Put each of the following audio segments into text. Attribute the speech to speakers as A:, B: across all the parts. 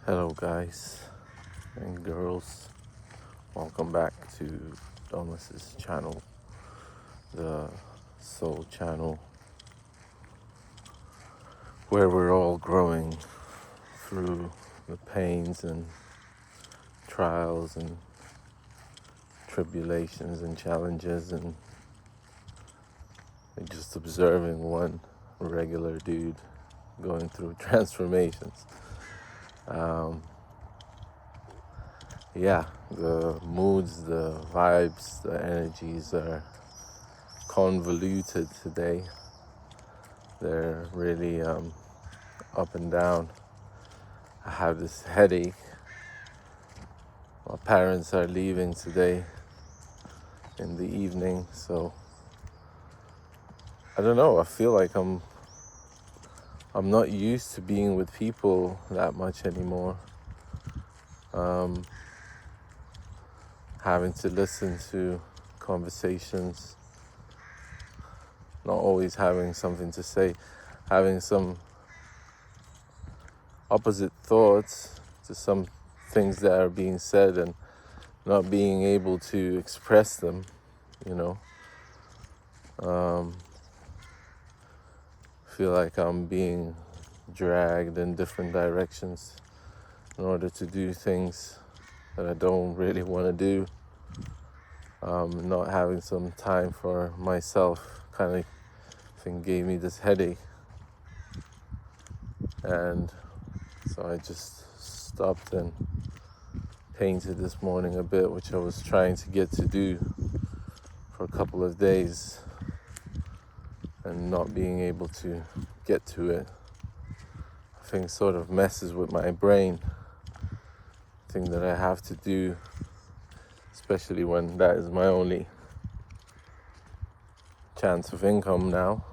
A: Hello guys and girls, welcome back to Domas's channel, the soul channel, where we're all growing through the pains and trials and tribulations and challenges, and just observing one regular dude going through transformations. The moods, the vibes, the energies are convoluted today. They're really up and down. I have this headache. My parents are leaving today in the evening, so I don't know. I feel like I'm not used to being with people that much anymore. Having to listen to conversations, not always having something to say, having some opposite thoughts to some things that are being said and not being able to express them, you know. Feel like I'm being dragged in different directions in order to do things that I don't really want to do. Not having some time for myself kind of thing gave me this headache, and so I just stopped and painted this morning a bit, which I was trying to get to do for a couple of days and not being able to get to it. I think sort of messes with my brain. Thing that I have to do, especially when that is my only chance of income now.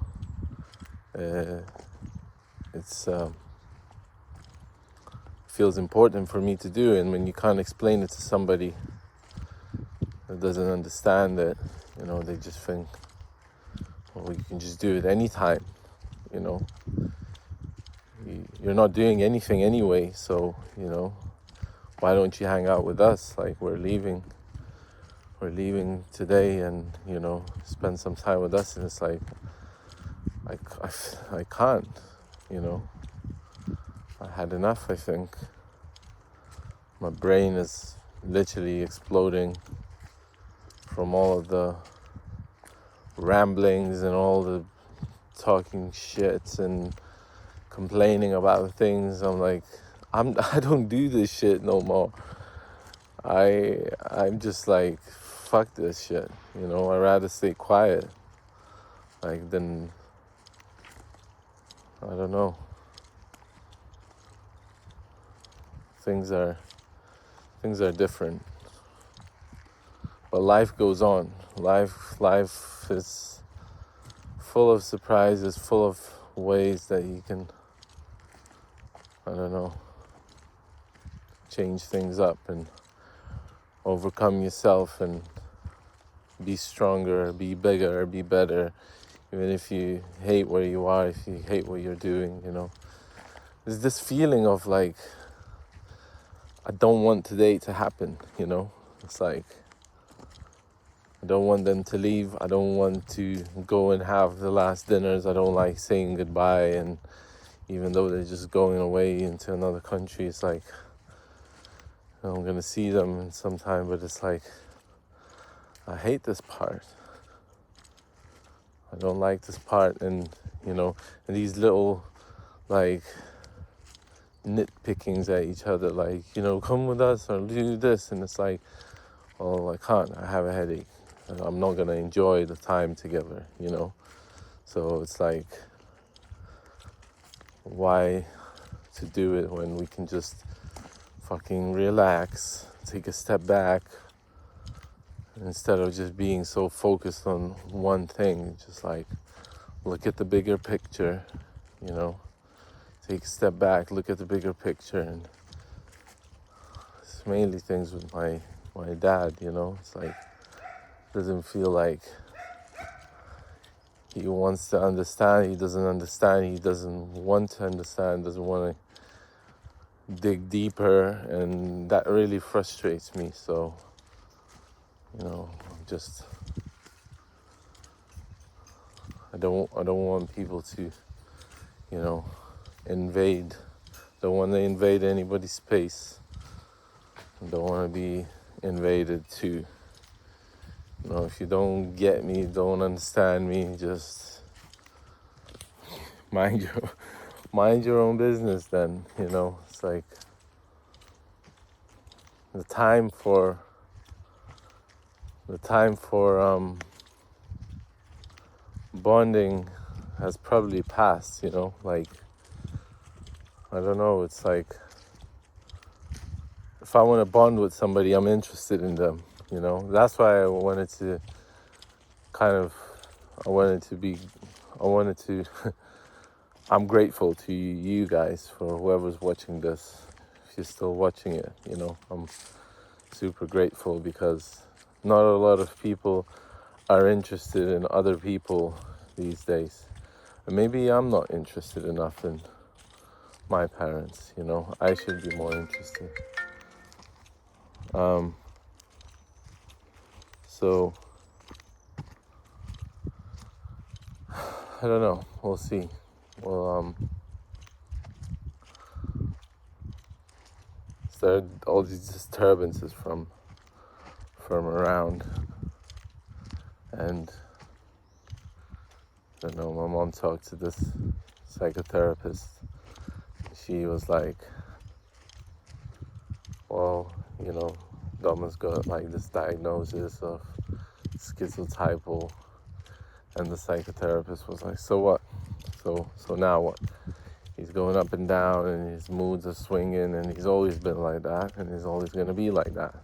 A: It's feels important for me to do, and when you can't explain it to somebody that doesn't understand it, they just think, well, you can just do it anytime. You're not doing anything anyway, so why don't you hang out with us? Like, we're leaving today, and spend some time with us. And it's like I can't. I had enough. I think my brain is literally exploding from all of the ramblings and all the talking shit and complaining about things. I'm like, I don't do this shit no more. I'm just like, fuck this shit. I'd rather stay quiet. Like, then I don't know. Things are different. But life goes on. Life is full of surprises, full of ways that you can, change things up and overcome yourself and be stronger, be bigger, be better. Even if you hate where you are, if you hate what you're doing, There's this feeling of like, I don't want today to happen, It's like, I don't want them to leave. I don't want to go and have the last dinners. I don't like saying goodbye. And even though they're just going away into another country, it's like, I'm going to see them sometime, but it's like, I hate this part. I don't like this part. And, and these little, like, nitpickings at each other, like, come with us or do this. And it's like, well, I can't. I have a headache. I'm not going to enjoy the time together, So it's like, why to do it when we can just fucking relax, take a step back, instead of just being so focused on one thing. Just like, look at the bigger picture, take a step back, look at the bigger picture. And it's mainly things with my dad, It's like, doesn't feel like he wants to understand. He doesn't understand. He doesn't want to understand, doesn't want to dig deeper, and that really frustrates me. So, just I don't want people to, you know, invade. Don't want to invade anybody's space. Don't want to be invaded too. If you don't get me, don't understand me, just mind your mind your own business. Then it's like the time for bonding has probably passed. Like, I don't know. It's like, if I want to bond with somebody, I'm interested in them. That's why I wanted to I'm grateful to you guys, for whoever's watching this. If you're still watching it, I'm super grateful, because not a lot of people are interested in other people these days. And maybe I'm not interested enough in my parents, I should be more interested. So I don't know. We'll see. Well, there are all these disturbances from around, and I don't know. My mom talked to this psychotherapist. She was like, "Well, Doma's got like this diagnosis of schizotypal," and the psychotherapist was like, "So what? So now what? He's going up and down, and his moods are swinging, and he's always been like that, and he's always going to be like that.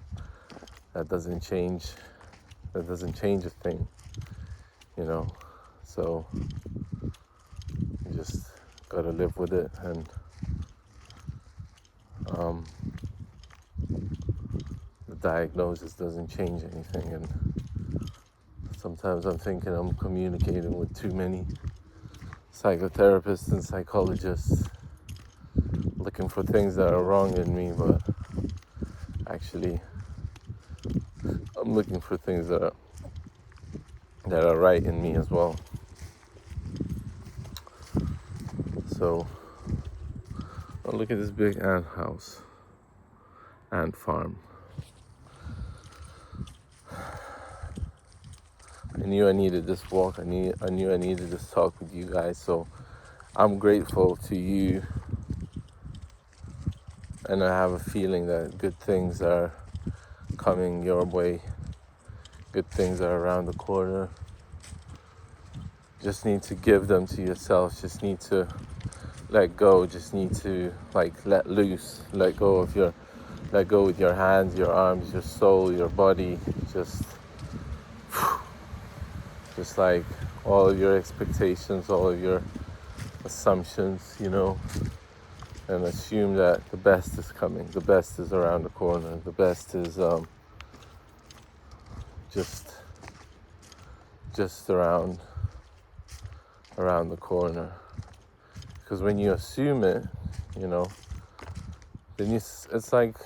A: That doesn't change. That doesn't change a thing, So you just got to live with it, and the diagnosis doesn't change anything. And sometimes I'm thinking I'm communicating with too many psychotherapists and psychologists, looking for things that are wrong in me, but actually I'm looking for things that are right in me as well. So, look at this big ant house, ant farm. I knew I needed this walk. I knew I needed this talk with you guys. So I'm grateful to you, and I have a feeling that good things are coming your way. Good things are around the corner. Just need to give them to yourself. Just need to let go. Just need to let loose. Let go with your hands, your arms, your soul, your body. Just like all of your expectations, all of your assumptions, and assume that the best is coming. The best is around the corner. The best is just around the corner. Because when you assume it, then it's like,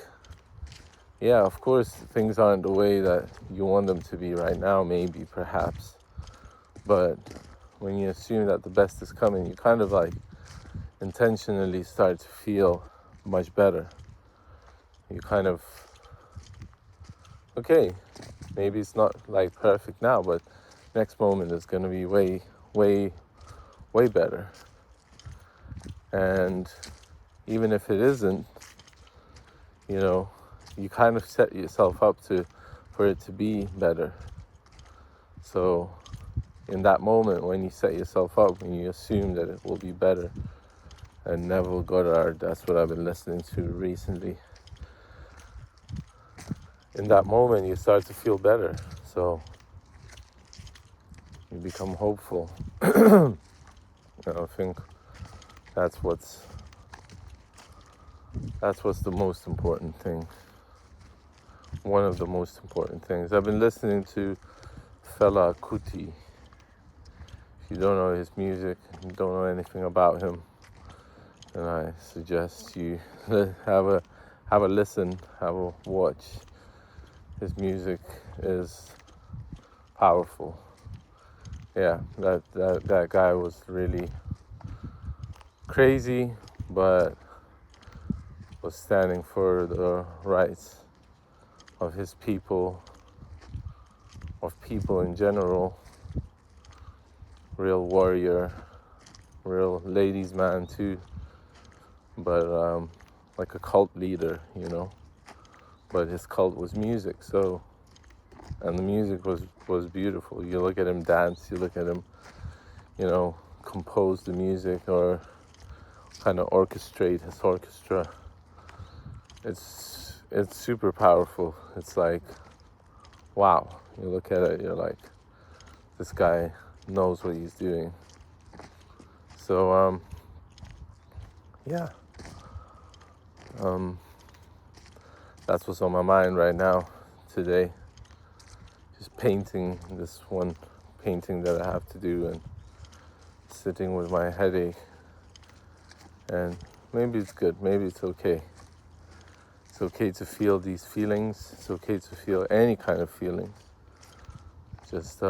A: yeah, of course things aren't the way that you want them to be right now, maybe, perhaps. But when you assume that the best is coming, you kind of intentionally start to feel much better. You kind of, okay, maybe it's not perfect now, but next moment is going to be way, way, way better. And even if it isn't, you kind of set yourself up for it to be better. So in that moment, when you set yourself up, when you assume that it will be better, and Neville Goddard, that's what I've been listening to recently. In that moment, you start to feel better. So you become hopeful. I think that's what's the most important thing. One of the most important things. I've been listening to Fela Kuti. If you don't know his music, you don't know anything about him, and I suggest you have a listen, have a watch. His music is powerful. Yeah, that guy was really crazy, but was standing for the rights of his people, of people in general. Real warrior, real ladies man too, but like a cult leader, but his cult was music. So, and the music was beautiful. You look at him dance, you look at him compose the music or kind of orchestrate his orchestra. It's super powerful. It's like, wow. You look at it, you're like, this guy knows what he's doing. So yeah, that's what's on my mind right now today. Just painting this one painting that I have to do, and sitting with my headache. And maybe it's good, maybe it's okay. It's okay to feel these feelings. It's okay to feel any kind of feelings. Just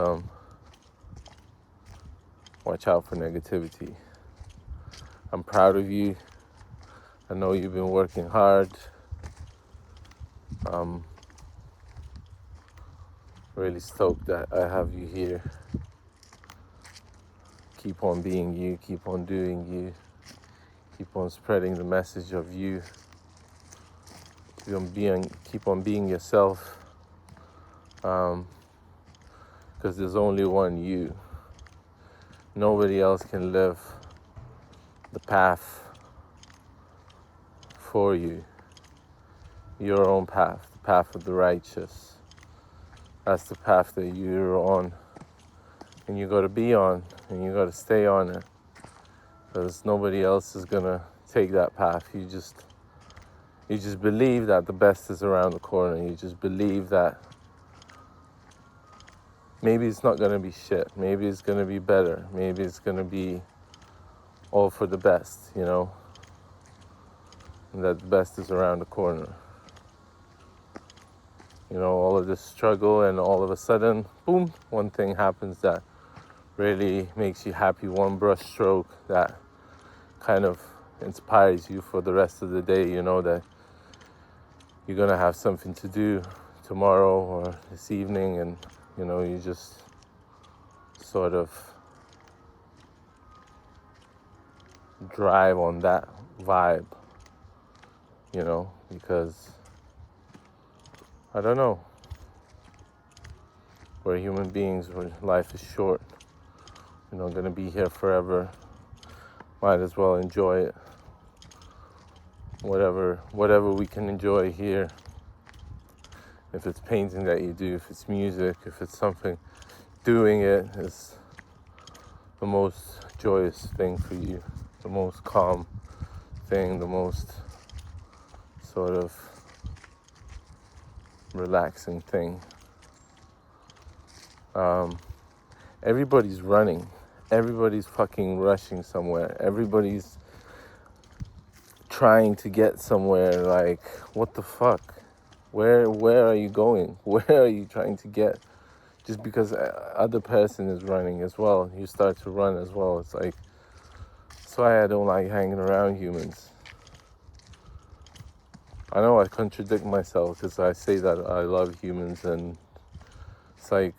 A: watch out for negativity. I'm proud of you. I know you've been working hard. Really stoked that I have you here. Keep on being you, keep on doing you, keep on spreading the message of you. Keep on being yourself, because there's only one you. Nobody else can live the path for you. Your own path, the path of the righteous. That's the path that you're on, and you got to be on, and you got to stay on it, because nobody else is gonna take that path. You just believe that the best is around the corner. You just believe that maybe it's not gonna be shit. Maybe it's gonna be better. Maybe it's gonna be all for the best, and that the best is around the corner. All of this struggle, and all of a sudden, boom, one thing happens that really makes you happy. One brush stroke that kind of inspires you for the rest of the day. You know that you're gonna have something to do tomorrow or this evening, and you just sort of drive on that vibe, because I don't know, we're human beings, where life is short, gonna be here forever. Might as well enjoy it. Whatever we can enjoy here. If it's painting that you do, if it's music, if it's something, doing it is the most joyous thing for you, the most calm thing, the most sort of relaxing thing. Everybody's running. Everybody's fucking rushing somewhere. Everybody's trying to get somewhere. Like, what the fuck? Where are you going? Where are you trying to get? Just because other person is running as well, you start to run as well. It's like, that's why I don't like hanging around humans. I know I contradict myself because I say that I love humans, and it's like,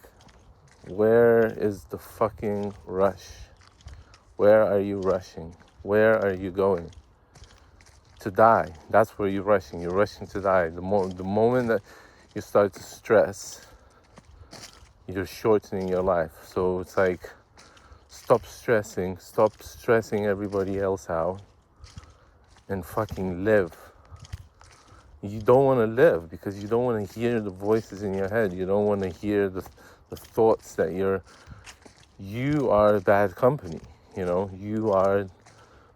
A: where is the fucking rush? Where are you rushing? Where are you going? To die. That's where you're rushing. You're rushing to die. The moment that you start to stress, you're shortening your life. So it's like, stop stressing everybody else out, and fucking live. You don't want to live because you don't want to hear the voices in your head. You don't want to hear the thoughts that you are bad company. You are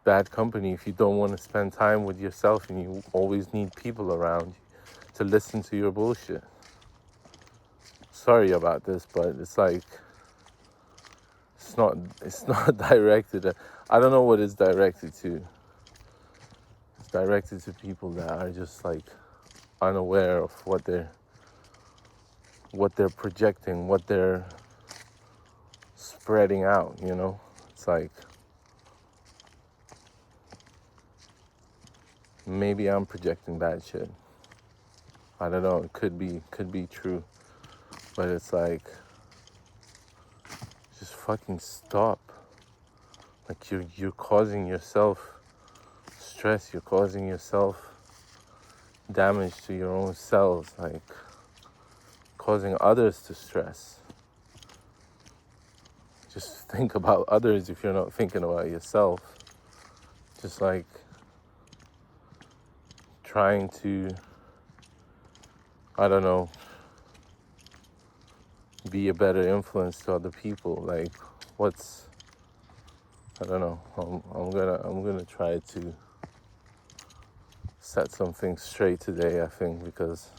A: bad company if you don't want to spend time with yourself, and you always need people around you to listen to your bullshit. Sorry about this, but it's like, it's not directed at, I don't know what it's directed to, directed to people that are just like unaware of what they're projecting, what they're spreading out, you know? It's like, maybe I'm projecting bad shit. I don't know, it could be true. But it's like, just fucking stop. Like you're causing yourself stress, you're causing yourself damage to your own cells, like causing others to stress. Just think about others if you're not thinking about yourself. Just like trying to, I don't know, be a better influence to other people. Like, I don't know. I'm gonna try to set something straight today, I think, because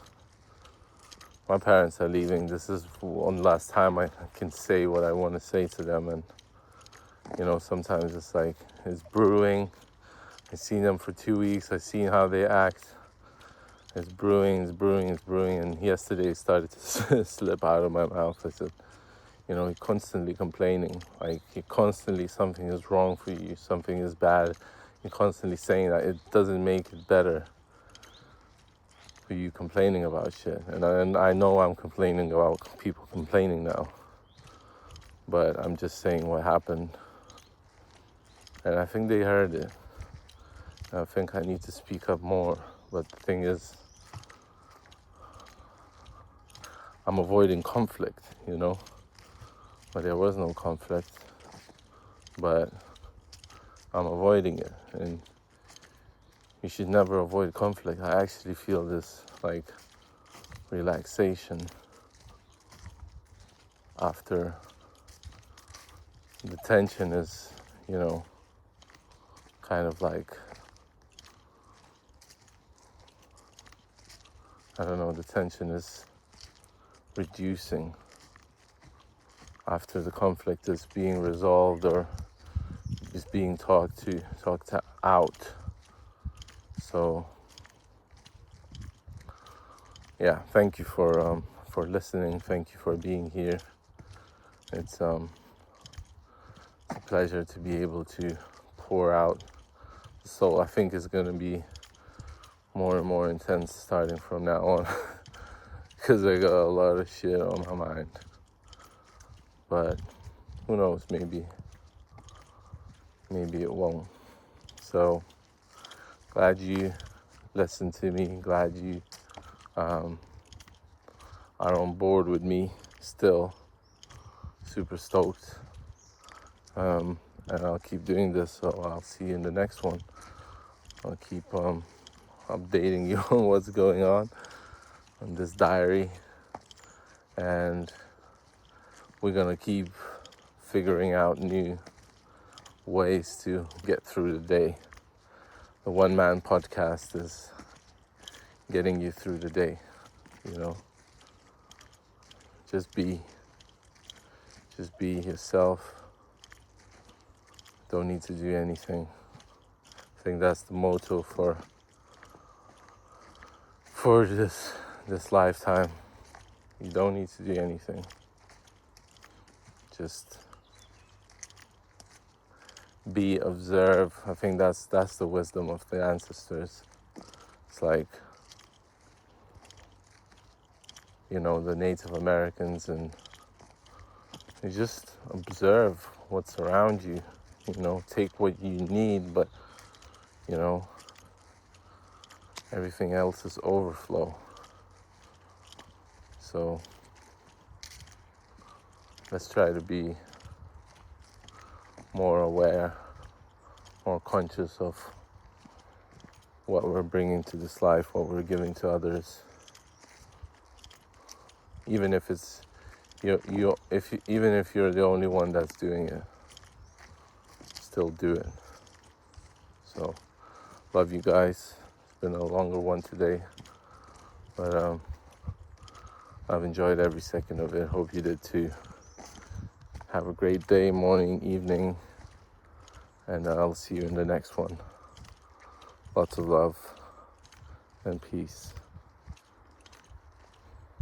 A: my parents are leaving. This is one last time I can say what I want to say to them. And, you know, sometimes it's like, it's brewing. I've seen them for 2 weeks. I've seen how they act. It's brewing. And yesterday it started to slip out of my mouth. I said, you know, you're constantly complaining. Like, you're constantly, something is wrong for you. Something is bad. You're constantly saying that. It doesn't make it better for you complaining about shit. And I know I'm complaining about people complaining now. But I'm just saying what happened. And I think they heard it. I think I need to speak up more. But the thing is, I'm avoiding conflict, you know? But there was no conflict. But I'm avoiding it. And you should never avoid conflict. I actually feel this, like, relaxation after the tension is, you know, kind of like, I don't know, the tension is reducing after the conflict is being resolved or is being talked out. So yeah, thank you for listening. Thank you for being here. It's a pleasure to be able to pour out. So I think it's gonna be more and more intense starting from now on because I got a lot of shit on my mind. But who knows, maybe it won't. So glad you listened to me. Glad you are on board with me still. Super stoked. And I'll keep doing this, so I'll see you in the next one. I'll keep updating you on what's going on this diary, and we're gonna keep figuring out new ways to get through the day. The one-man podcast is getting you through the day, you know. Just be yourself. Don't need to do anything. I think that's the motto for this lifetime. You don't need to do anything. Just be, observe. I think that's the wisdom of the ancestors. It's like, you know, the Native Americans, and you just observe what's around you. You know, take what you need, but, you know, everything else is overflow. So let's try to be more aware, more conscious of what we're bringing to this life, what we're giving to others. Even if it's even if you're the only one that's doing it, still do it. So love you guys. It's been a longer one today, but I've enjoyed every second of it. Hope you did too. Have a great day, morning, evening, and I'll see you in the next one. Lots of love and peace.